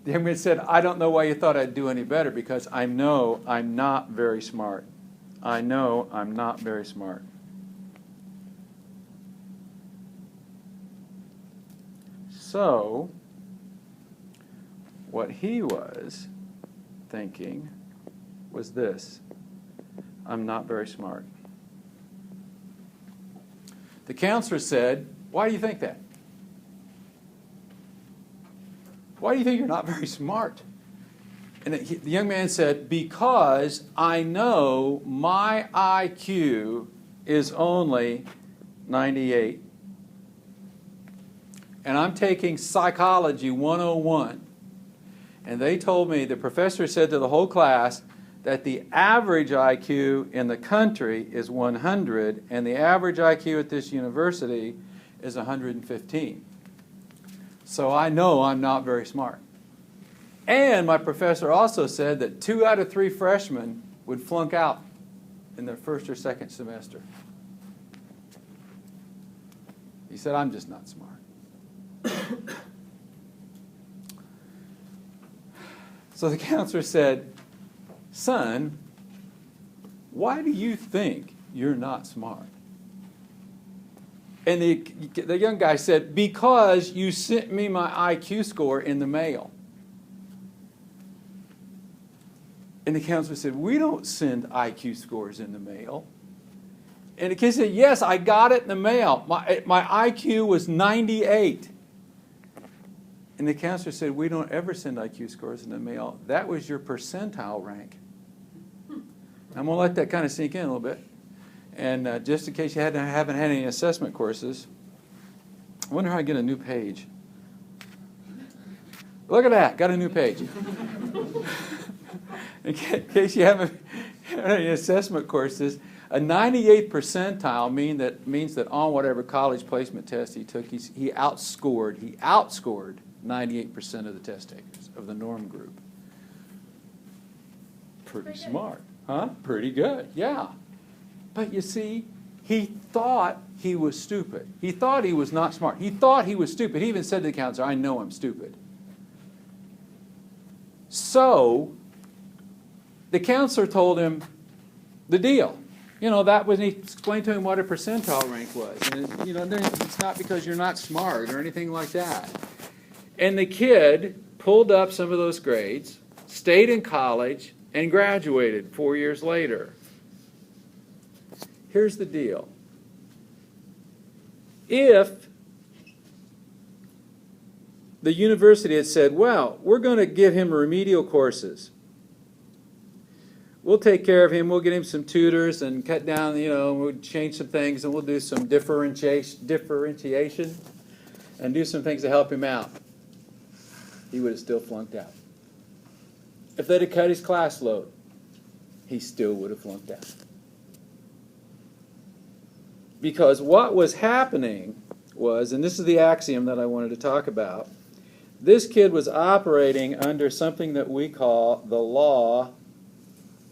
The young man said, I don't know why you thought I'd do any better, because I know I'm not very smart. I know I'm not very smart. So, what he was thinking was this: I'm not very smart. The counselor said, why do you think that? Why do you think you're not very smart? And the young man said, because I know my IQ is only 98. And I'm taking Psychology 101. And they told me, the professor said to the whole class, that the average IQ in the country is 100, and the average IQ at this university is 115. So I know I'm not very smart. And my professor also said that 2 out of 3 freshmen would flunk out in their first or second semester. He said, I'm just not smart. So the counselor said, son, why do you think you're not smart? And the young guy said, because you sent me my IQ score in the mail. And the counselor said, we don't send IQ scores in the mail. And the kid said, yes, I got it in the mail. My IQ was 98. And the counselor said, we don't ever send IQ scores in the mail. That was your percentile rank. I'm going to let that kind of sink in a little bit. And just in case you haven't had any assessment courses, I wonder how I get a new page. Look at that, got a new page. In case you haven't had any assessment courses, a 98th percentile means that on whatever college placement test he took, he outscored 98% of the test takers of the norm group. Pretty smart, huh? Pretty good, yeah. But you see, he thought he was stupid. He thought he was not smart. He thought he was stupid. He even said to the counselor, I know I'm stupid. So, the counselor told him the deal. You know, that when he explained to him what a percentile rank was. And, you know, it's not because you're not smart or anything like that. And the kid pulled up some of those grades, stayed in college, and graduated 4 years later. Here's the deal. If the university had said, well, we're going to give him remedial courses. We'll take care of him. We'll get him some tutors and cut down, we'll change some things, and we'll do some differentiation and do some things to help him out. He would have still flunked out. If they'd have cut his class load, he still would have flunked out. Because what was happening was, and this is the axiom that I wanted to talk about, this kid was operating under something that we call the law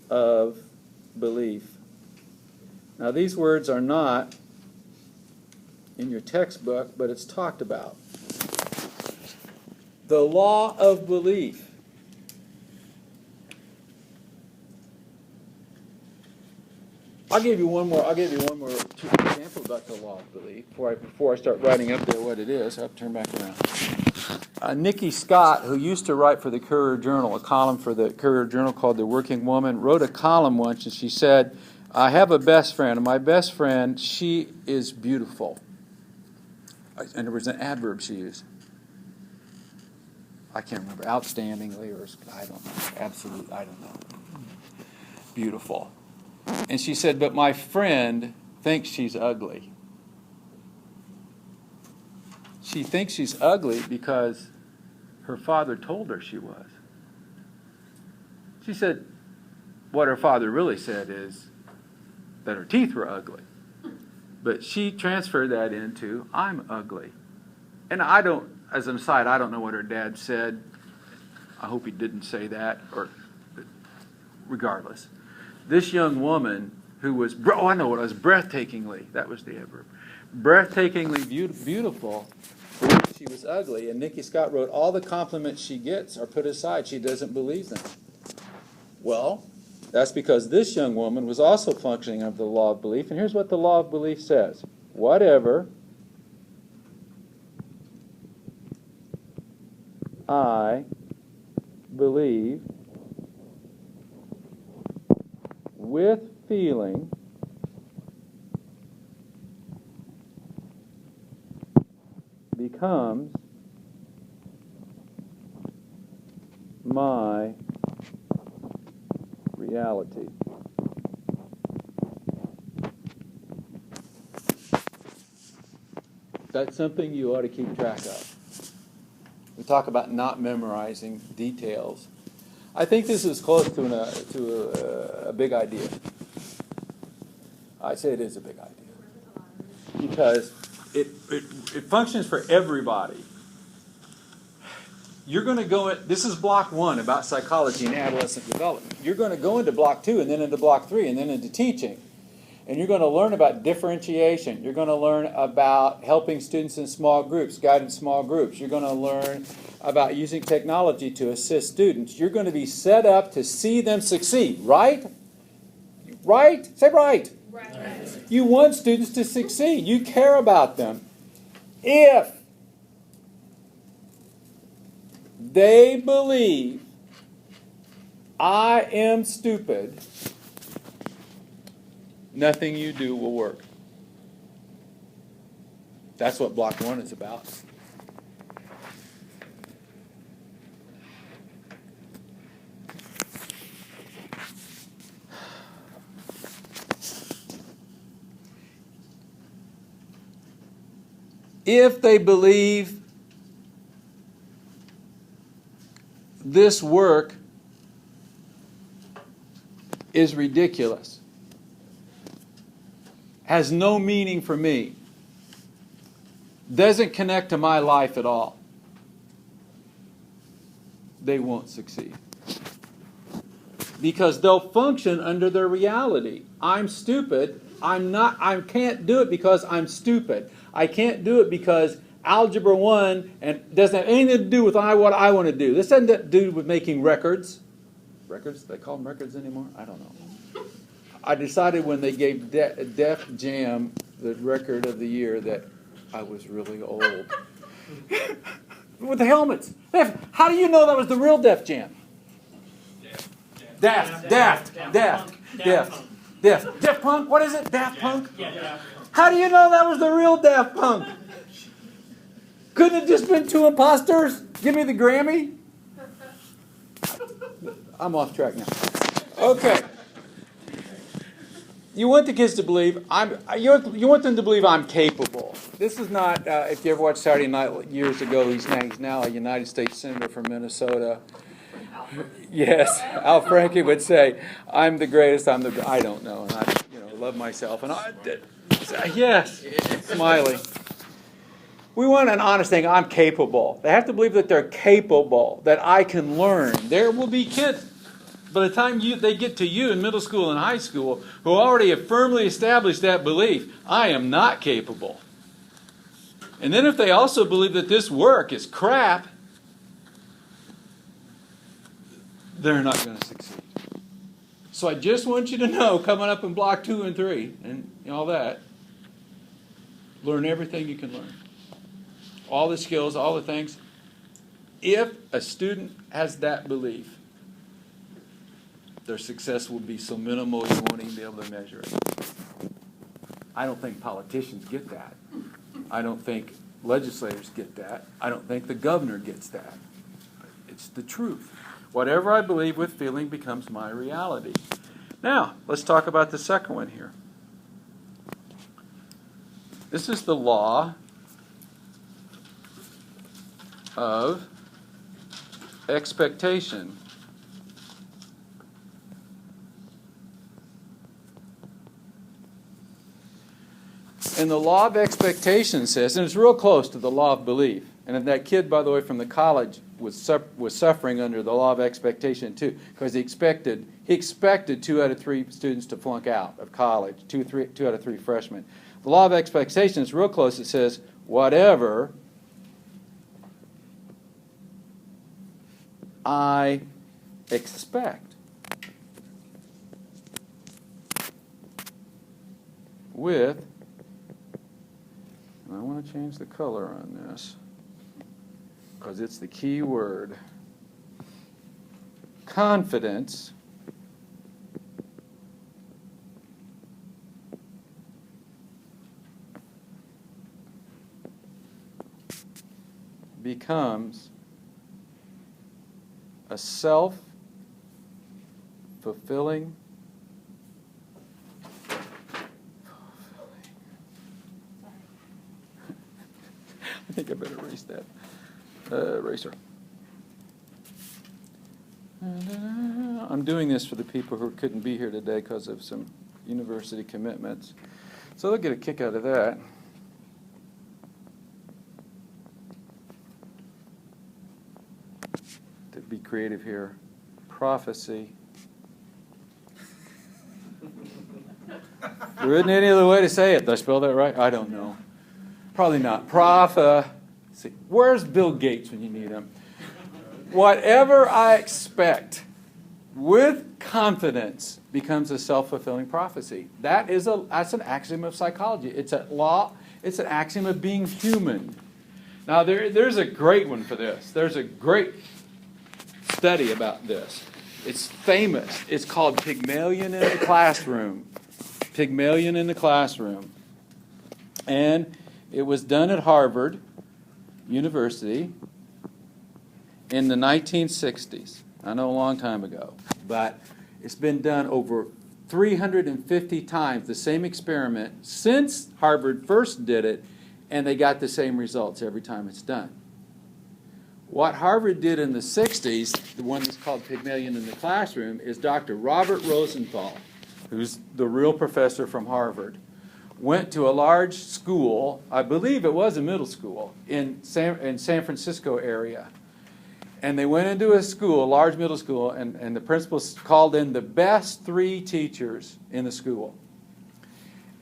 of belief. Now, these words are not in your textbook, but it's talked about. The law of belief. I'll give you one more example about the law of belief before I start writing up there what it is. I have to turn back around. Nikki Scott, who used to write for the Courier Journal, a column for the Courier Journal called The Working Woman, wrote a column once, and she said, I have a best friend, and my best friend, she is beautiful. And there was an adverb she used. I can't remember, outstandingly, or I don't know, absolute, I don't know. Beautiful. And she said, but my friend thinks she's ugly. She thinks she's ugly because her father told her she was. She said, what her father really said is that her teeth were ugly. But she transferred that into, I'm ugly. And I don't, as an aside, I don't know what her dad said. I hope he didn't say that, or regardless. This young woman who was, I know what it was, breathtakingly, that was the adverb, breathtakingly beautiful, she was ugly, and Nikki Scott wrote, all the compliments she gets are put aside. She doesn't believe them. Well, that's because this young woman was also functioning under the law of belief, and here's what the law of belief says. Whatever I believe with feeling becomes my reality. That's something you ought to keep track of. We talk about not memorizing details. I think this is close to a big idea. I say it is a big idea because it functions for everybody. You're going to go, this is block 1 about psychology and adolescent development. You're going to go into block 2 and then into block 3 and then into teaching. And you're going to learn about differentiation. You're going to learn about helping students in small groups, guiding small groups. You're going to learn about using technology to assist students. You're going to be set up to see them succeed, right? Right? Say right. Right. You want students to succeed. You care about them. If they believe I am stupid, nothing you do will work. That's what block 1 is about. If they believe this work is ridiculous, has no meaning for me, doesn't connect to my life at all, they won't succeed. Because they'll function under their reality. I'm stupid. I can't do it because I'm stupid. I can't do it because Algebra 1 and doesn't have anything to do with what I want to do. This doesn't have to do with making records. Records? They call them records anymore? I don't know. I decided when they gave Def Jam the record of the year that I was really old. With the helmets. How do you know that was the real Def Jam? Daft Punk? What is it? Daft Punk? How do you know that was the real Daft Punk? Couldn't it just been 2 imposters? Give me the Grammy? I'm off track now. Okay. You want the kids to believe you want them to believe I'm capable. This is not. If you ever watched Saturday Night years ago, he's now a United States Senator from Minnesota. Yes, Al Franken would say, "I'm the greatest. I don't know, and I love myself." And yes, Smiley. We want an honest thing. I'm capable. They have to believe that they're capable, that I can learn. There will be kids, by the time they get to you in middle school and high school, who already have firmly established that belief, I am not capable. And then if they also believe that this work is crap, they're not going to succeed. So I just want you to know, coming up in block 2 and 3, and all that, learn everything you can learn. All the skills, all the things. If a student has that belief, their success will be so minimal you won't even be able to measure it. I don't think politicians get that. I don't think legislators get that. I don't think the governor gets that. It's the truth. Whatever I believe with feeling becomes my reality. Now, let's talk about the second one here. This is the law of expectation. And the law of expectation says, and it's real close to the law of belief. And if that kid, by the way, from the college was suffering under the law of expectation too, because he expected 2 out of 3 students to flunk out of college, 2 out of 3 freshmen. The law of expectation is real close. It says, whatever I expect with, and I want to change the color on this because it's the key word, confidence becomes a self-fulfilling I think I better erase that eraser. I'm doing this for the people who couldn't be here today because of some university commitments. So they'll get a kick out of that. To be creative here. Prophecy. There isn't any other way to say it. Did I spell that right? I don't know. Probably not. Prophecy. Where's Bill Gates when you need him? Whatever I expect with confidence becomes a self-fulfilling prophecy. That's an axiom of psychology. It's a law. It's an axiom of being human. Now, there's a great one for this. There's a great study about this. It's famous. It's called Pygmalion in the Classroom. Pygmalion in the Classroom. And it was done at Harvard University in the 1960s. I know a long time ago. But it's been done over 350 times, the same experiment, since Harvard first did it, and they got the same results every time it's done. What Harvard did in the 60s, the one that's called Pygmalion in the Classroom, is Dr. Robert Rosenthal, who's the real professor from Harvard, went to a large school, I believe it was a middle school, in San Francisco area. And they went into a school, a large middle school, and the principal called in the best 3 teachers in the school.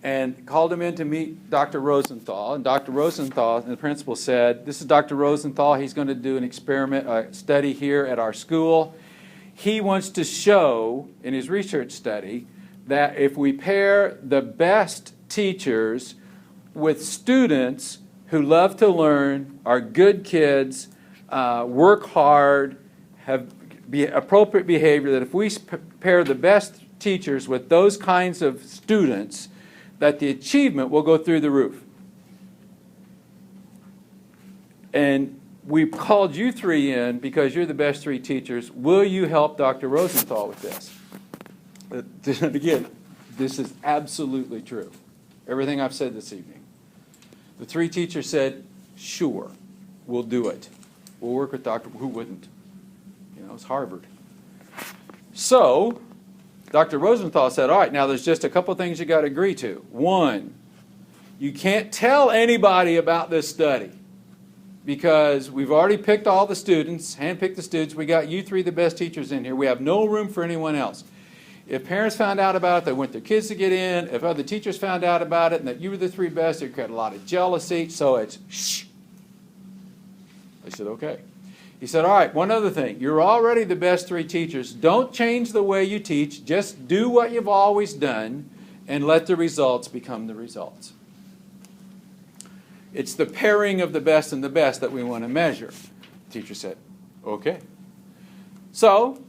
And called them in to meet Dr. Rosenthal. And Dr. Rosenthal, and the principal said, this is Dr. Rosenthal. He's going to do an experiment, a study here at our school. He wants to show, in his research study, that if we pair the best teachers with students who love to learn, are good kids, work hard, have appropriate behavior, that if we pair the best teachers with those kinds of students, that the achievement will go through the roof. And we've called you 3 in because you're the best 3 teachers. Will you help Dr. Rosenthal with this? And again, this is absolutely true. Everything I've said this evening. The 3 teachers said, sure, we'll do it. We'll work with Dr. Who wouldn't? You know, it's Harvard. So, Dr. Rosenthal said, all right, now there's just a couple things you got to agree to. 1, you can't tell anybody about this study because we've already picked all the students, handpicked the students. We got you 3 the best teachers in here. We have no room for anyone else. If parents found out about it, they want their kids to get in. If other teachers found out about it and that you were the 3 best, it created a lot of jealousy. So it's shh. They said, okay. He said, all right, one other thing. You're already the best 3 teachers. Don't change the way you teach. Just do what you've always done and let the results become the results. It's the pairing of the best and the best that we want to measure. The teacher said, okay. So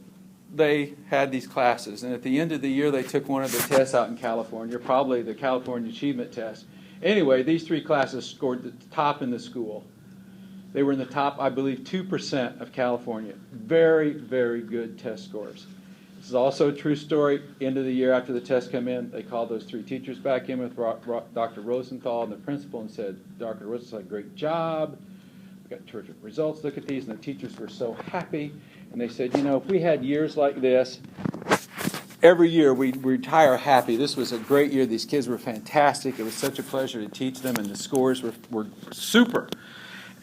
they had these classes, and at the end of the year they took one of the tests out in California, probably the California Achievement Test. Anyway, these 3 classes scored the top in the school. They were in the top, I believe, 2% of California. Very, very good test scores. This is also a true story. End of the year after the tests come in, they called those 3 teachers back in with Dr. Rosenthal and the principal and said, Dr. Rosenthal, great job. We got terrific results. Look at these. And the teachers were so happy. And they said, you know, if we had years like this, every year we'd retire happy. This was a great year. These kids were fantastic. It was such a pleasure to teach them, and the scores were super.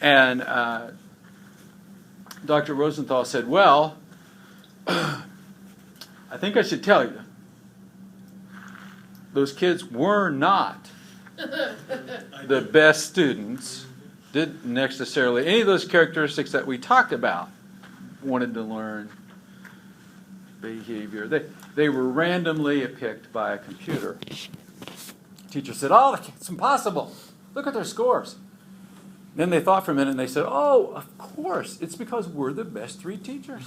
And Dr. Rosenthal said, well, I think I should tell you, those kids were not the best students, didn't necessarily any of those characteristics that we talked about. wanted to learn behavior. They were randomly picked by a computer. Teacher said, "Oh, it's impossible. Look at their scores." Then they thought for a minute and they said, "Oh, of course. It's because we're the best 3 teachers."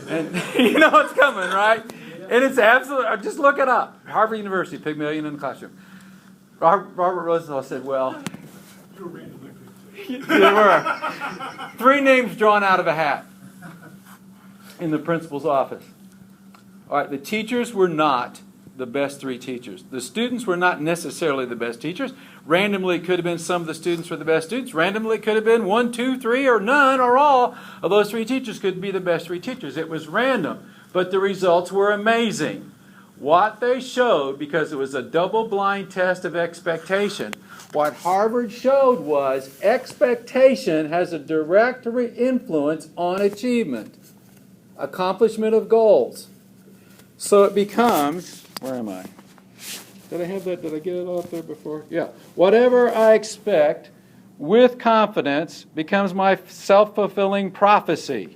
And you know what's coming, right? And it's absolutely, just look it up. Harvard University, Pygmalion in the classroom. Robert Rosenthal said, well, You were randomly picked. there were 3 names drawn out of a hat in the principal's office. All right, the teachers were not the best 3 teachers. The students were not necessarily the best teachers. Randomly, it could have been some of the students were the best students. Randomly, it could have been 1, 2, 3, or none, or all of those 3 teachers could be the best 3 teachers. It was random, but the results were amazing. What they showed, because it was a double-blind test of expectation, what Harvard showed was expectation has a direct influence on achievement, accomplishment of goals. So it becomes, where am I? Did I have that? Did I get it all up there before? Yeah. Whatever I expect with confidence becomes my self-fulfilling prophecy.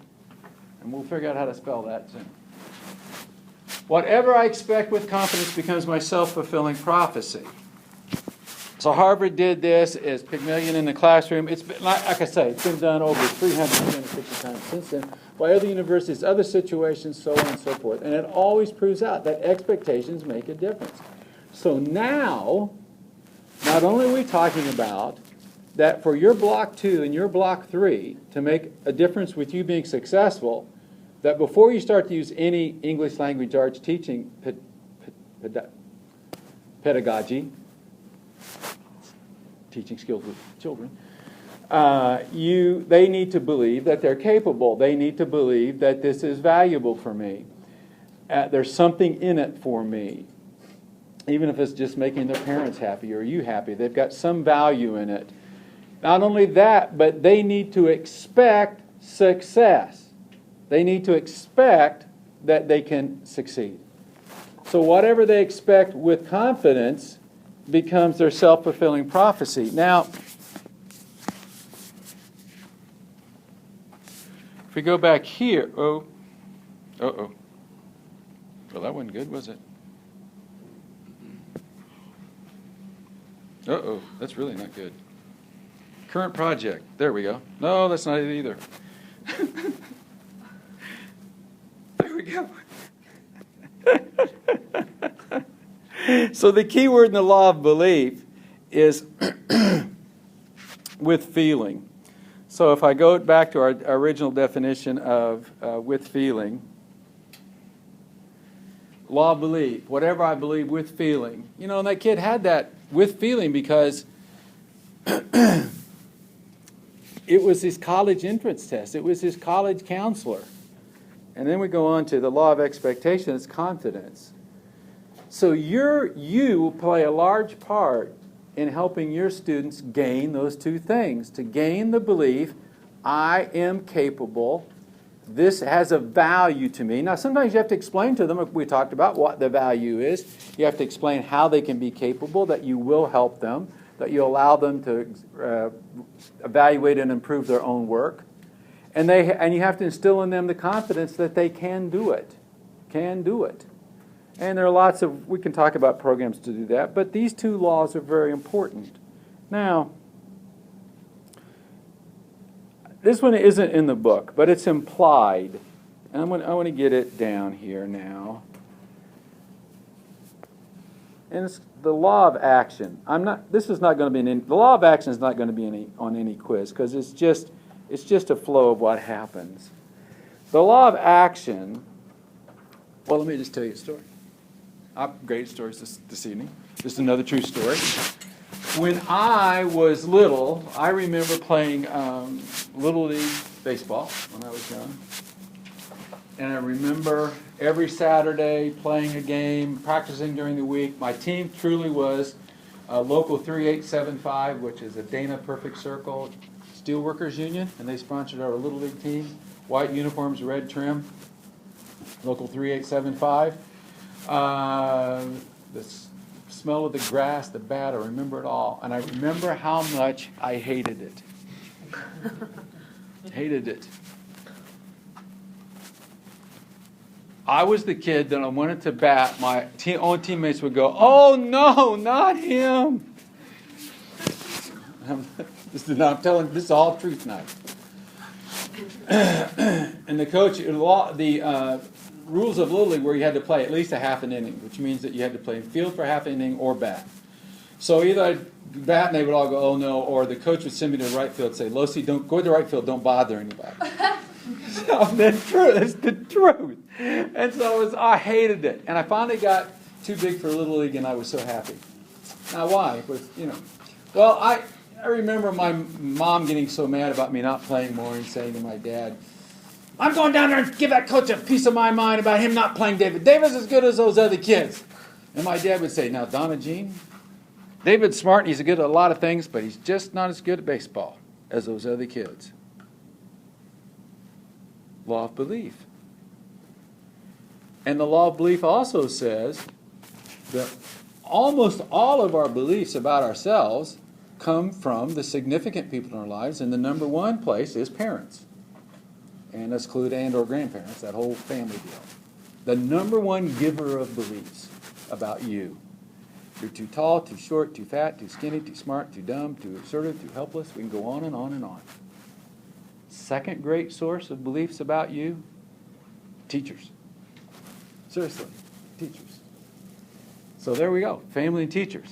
And we'll figure out how to spell that soon. Whatever I expect with confidence becomes my self-fulfilling prophecy. So Harvard did this as Pygmalion in the classroom. It's been, like I say, it's been done over 350 times since then by other universities, other situations, so on and so forth. And it always proves out that expectations make a difference. So now, not only are we talking about that for your block 2 and your block 3 to make a difference with you being successful, that before you start to use any English language arts teaching pedagogy, teaching skills with children, they need to believe that they're capable. They need to believe that this is valuable for me. There's something in it for me. Even if it's just making their parents happy or you happy, they've got some value in it. Not only that, but they need to expect success. They need to expect that they can succeed. So whatever they expect with confidence becomes their self-fulfilling prophecy. Now, if we go back here, well, that wasn't good, was it? That's really not good. Current project. There we go. No, that's not it either. There we go. So the key word in the law of belief is with feeling. So if I go back to our original definition of with feeling, law of belief, whatever I believe with feeling. You know, and that kid had that with feeling because it was his college entrance test. It was his college counselor. And then we go on to the law of expectation, it's confidence. So you will play a large part in helping your students gain those 2 things. To gain the belief, I am capable. This has a value to me. Now, sometimes you have to explain to them, we talked about what the value is. You have to explain how they can be capable, that you will help them, that you allow them to evaluate and improve their own work. And you have to instill in them the confidence that they can do it. And there are lots of, we can talk about programs to do that, but these 2 laws are very important. Now, this one isn't in the book, but it's implied. And I want to get it down here now. And it's the law of action. The law of action is not going to be on any quiz because it's just a flow of what happens. The law of action, well, let me just tell you a story. Great stories this evening. This is another true story. When I was little, I remember playing Little League baseball when I was young. And I remember every Saturday playing a game, practicing during the week. My team truly was Local 3875, which is a Dana Perfect Circle Steelworkers Union, and they sponsored our Little League team. White uniforms, red trim. Local 3875. The smell of the grass, the bat, I remember it all. And I remember how much I hated it. Hated it. I was the kid that when I went to bat, my own teammates would go, "Oh no, not him!" This is all truth tonight. And the coach, the rules of Little League where you had to play at least a half an inning, which means that you had to play field for half an inning or bat. So either I'd bat and they would all go, "Oh no," or the coach would send me to the right field and say, "Losi, don't go to the right field, don't bother anybody." So that's the truth. And so I hated it. And I finally got too big for Little League and I was so happy. Now why? Well, I remember my mom getting so mad about me not playing more and saying to my dad, "I'm going down there and give that coach a piece of my mind about him not playing David. David's as good as those other kids." And my dad would say, "Now, Donna Jean, David's smart and he's good at a lot of things, but he's just not as good at baseball as those other kids." Law of belief. And the law of belief also says that almost all of our beliefs about ourselves come from the significant people in our lives, and the number one place is parents. And that's include and or grandparents, that whole family deal. The number one giver of beliefs about you. You're too tall, too short, too fat, too skinny, too smart, too dumb, too assertive, too helpless. We can go on and on and on. Second great source of beliefs about you, teachers. Seriously, teachers. So there we go, family and teachers.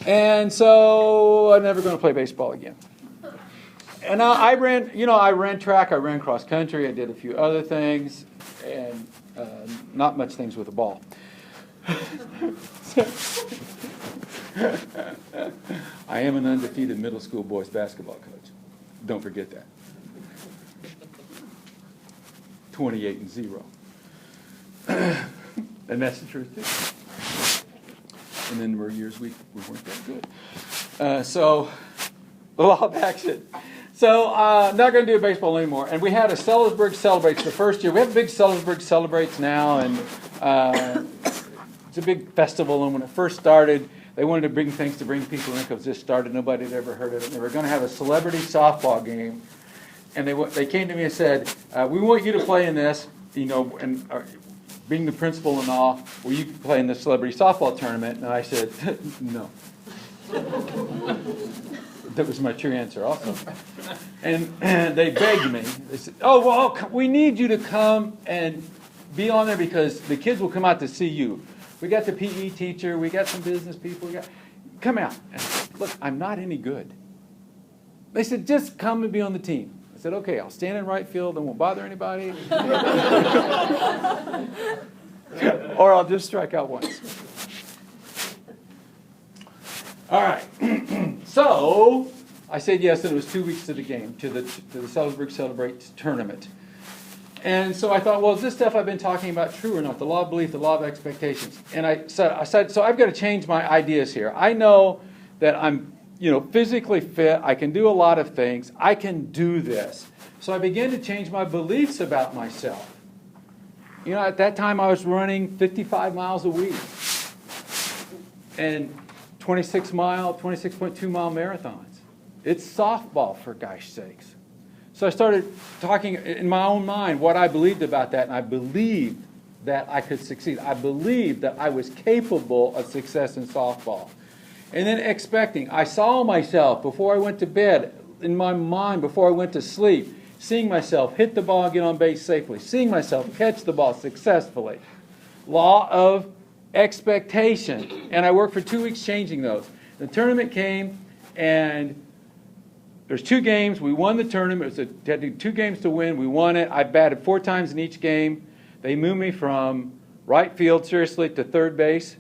And so I'm never going to play baseball again. And I ran track, I ran cross country, I did a few other things, and not much things with a ball. I am an undefeated middle school boys basketball coach. Don't forget that. 28-0. And that's the truth too. And then there were years we weren't that good. So, the law of action. So, not going to do baseball anymore. And we had a Sellersburg Celebrates the first year. We have a big Sellersburg Celebrates now, and it's a big festival. And when it first started, they wanted to bring things to bring people in because this started. Nobody had ever heard of it. And they were going to have a celebrity softball game. And they came to me and said, "We want you to play in this, and being the principal and all, will you play in the celebrity softball tournament?" And I said, "No." That was my true answer also. And they begged me. They said, "Oh, well, we need you to come and be on there because the kids will come out to see you. We got the PE teacher, we got some business people, come out." And I said, "Look, I'm not any good." They said, "Just come and be on the team." I said, "Okay, I'll stand in right field and won't bother anybody." Or I'll just strike out once. All right. So I said yes, and it was 2 weeks to the game, to the Sellersburg Celebrate tournament. And so I thought, well, is this stuff I've been talking about true or not? The law of belief, the law of expectations. And I said, so I've got to change my ideas here. I know that I'm, physically fit. I can do a lot of things. I can do this. So I began to change my beliefs about myself. At that time I was running 55 miles a week. And 26.2 mile marathons. It's softball, for gosh sakes. So I started talking in my own mind what I believed about that, and I believed that I could succeed. I believed that I was capable of success in softball. And then expecting. I saw myself before I went to bed, in my mind before I went to sleep, seeing myself hit the ball and get on base safely, seeing myself catch the ball successfully. Law of expectation. And I worked for 2 weeks changing those. The tournament came, and there's 2 games. We won the tournament. Had 2 games to win. We won it. I batted 4 times in each game. They moved me from right field, seriously, to third base.